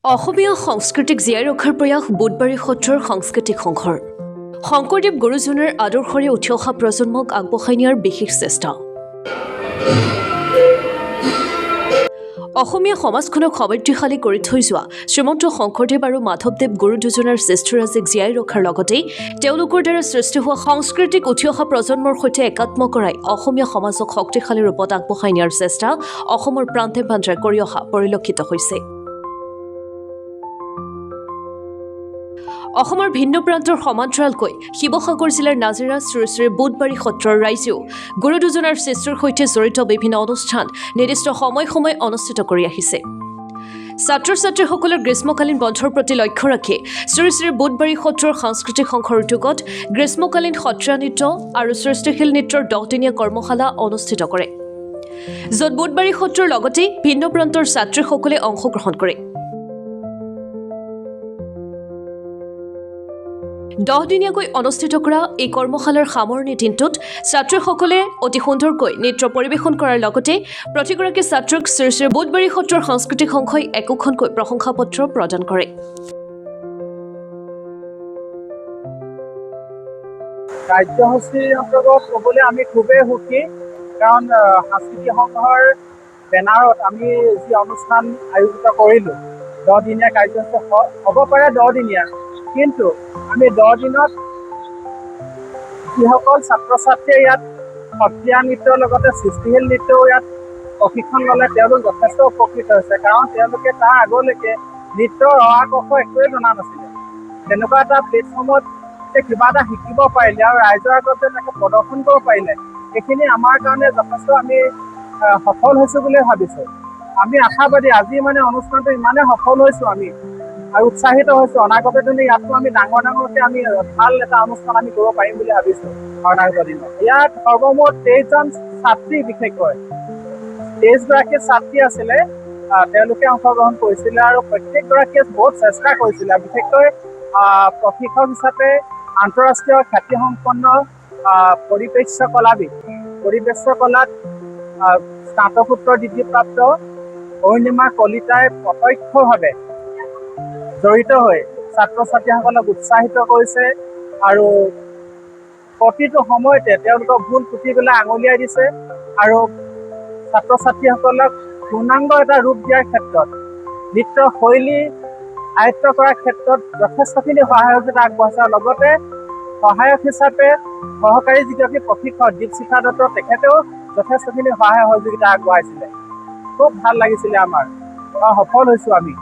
অসমীয়া সংস্কৃতিক জীয়াই ৰখাৰ প্ৰয়াস বুধবাৰী সত্ৰৰ সাংস্কৃতিক সংঘৰ শংকৰদেৱ গুৰুজনাৰ আদৰ্শৰে উঠি অহা প্ৰজন্মক আগবঢ়াই নিয়াৰ বিশেষ চেষ্টা। অসমীয়া সমাজখনক সমৃদ্ধিশালী কৰি থৈ যোৱা শ্ৰীমন্ত শংকৰদেৱ আৰু মাধৱদেৱ গুৰু দুজনাৰ শ্ৰেষ্ঠৰাজিক জীয়াই ৰখাৰ লগতে তেওঁলোকৰ দ্বাৰা সৃষ্টি হোৱা সংস্কৃতিক উঠি অহা প্ৰজন্মৰ সৈতে একাত্ম কৰাই অসমীয়া সমাজক শক্তিশালী ৰূপত আগবঢ়াই নিয়াৰ চেষ্টা অসমৰ প্ৰান্তে প্ৰান্তে কৰি অহা পৰিলক্ষিত হৈছে। অসমৰ ভিন্ন প্ৰান্তৰ সমান্তৰালকৈ শিৱসাগৰ জিলাৰ নাজিৰা শ্ৰী শ্ৰী বুধবাৰী সত্ৰৰ ৰাইজেও গুৰু দুজনাৰ সৃষ্টিৰ সৈতে জড়িত বিভিন্ন অনুষ্ঠান নিৰ্দিষ্ট সময় অনুষ্ঠিত কৰি আহিছে। ছাত্ৰ ছাত্ৰীসকলৰ গ্ৰীষ্মকালীন বন্ধৰ প্ৰতি লক্ষ্য ৰাখি শ্ৰী শ্ৰী বুধবাৰী সত্ৰৰ সাংস্কৃতিক সংঘৰ উদ্যোগত গ্ৰীষ্মকালীন সত্ৰীয়া নৃত্য আৰু সৃষ্টিশীল নৃত্যৰ 10 দিনীয়া কৰ্মশালা অনুষ্ঠিত কৰে, য'ত বুধবাৰী সত্ৰৰ লগতে ভিন্ন প্ৰান্তৰ ছাত্ৰীসকলে অংশগ্ৰহণ কৰে। 10 দিনীয়াকৈ অনুষ্ঠিত কৰা এই কৰ্মশালাৰ সামৰণি দিনটোত ছাত্ৰীসকলে অতি সুন্দৰকৈ নৃত্য পৰিৱেশন কৰাৰ লগতে প্ৰতিগৰাকী ছাত্ৰক শ্ৰী শ্ৰী বুধবাৰী সত্ৰৰ সাংস্কৃতিক সংঘই একোখনকৈ প্ৰশংসা পত্ৰ প্ৰদান কৰে। কাৰ্যসূচীৰ অন্তৰ্গত ক'বলৈ আমি খুবেই সুখী, কাৰণ সাংস্কৃতিক সংঘৰ বেনাৰত আমি যি অনুষ্ঠান আয়োজিত কৰিলোঁ 10 দিনীয়া কাৰ্যসূচী হ'ব পাৰে 10 দিনীয়া, কিন্তু আমি 10 দিনত যিসকল ছাত্ৰ ছাত্ৰীয়ে ইয়াত সত্ৰীয়া নৃত্যৰ লগতে সৃষ্টিশীল নৃত্যও ইয়াত প্ৰশিক্ষণ ল'লে তেওঁলোক যথেষ্ট উপকৃত হৈছে, কাৰণ তেওঁলোকে তাৰ আগলৈকে নৃত্যৰ অ ক খ একোৱে জনা নাছিলে। তেনেকুৱা এটা প্লেটফৰ্মত কিবা এটা শিকিব পাৰিলে আৰু ৰাইজৰ আগত যে তাকে প্ৰদৰ্শন কৰিব পাৰিলে, এইখিনি আমাৰ কাৰণে যথেষ্ট আমি সফল হৈছোঁ বুলি ভাবিছোঁ। আমি আশাবাদী, আজি অনুষ্ঠানটো ইমানেই সফল হৈছোঁ আমি আৰু উৎসাহিত হৈছোঁ, অনাগত দিনত ইয়াতো আমি ডাঙৰকৈ আমি ভাল এটা অনুষ্ঠান আমি কৰিব পাৰিম বুলি ভাবিছোঁ অনাগত দিনত। ইয়াত সৰ্বমুঠ 23জন ছাত্ৰী, বিশেষকৈ 23গৰাকী ছাত্ৰী আছিলে, তেওঁলোকে অংশগ্ৰহণ কৰিছিলে আৰু প্ৰত্যেকগৰাকীয়ে বহুত চেষ্টা কৰিছিলে। বিশেষকৈ প্ৰশিক্ষক হিচাপে আন্তঃৰাষ্ট্ৰীয় খ্যাতিসম্পন্ন পৰিৱেশ্য কলাবিদ, পৰিৱেশ্য কলাত স্নাতকোত্তৰ ডিগ্ৰীপ্ৰাপ্ত অৰুণিমা কলিতাই প্ৰত্যক্ষভাৱে জড়িত হৈ ছাত্ৰ ছাত্ৰীসকলক উৎসাহিত কৰিছে আৰু প্ৰতিটো সময়তে তেওঁলোকক ভুল পুতি পেলাই আঙুলিয়াই দিছে আৰু ছাত্ৰ ছাত্ৰীসকলক পূৰ্ণাংগ এটা ৰূপ দিয়াৰ ক্ষেত্ৰত, নৃত্য শৈলী আয়ত্ত কৰাৰ ক্ষেত্ৰত যথেষ্টখিনি সহায় সহযোগিতা আগবঢ়াইছে। আৰু লগতে সহায়ক হিচাপে সহকাৰী যিগৰাকী প্ৰশিক্ষক দীপশিখা দত্ত, তেখেতেও যথেষ্টখিনি সহায় সহযোগিতা আগবঢ়াইছিলে। খুব ভাল লাগিছিলে আমাৰ, সফল হৈছোঁ আমি।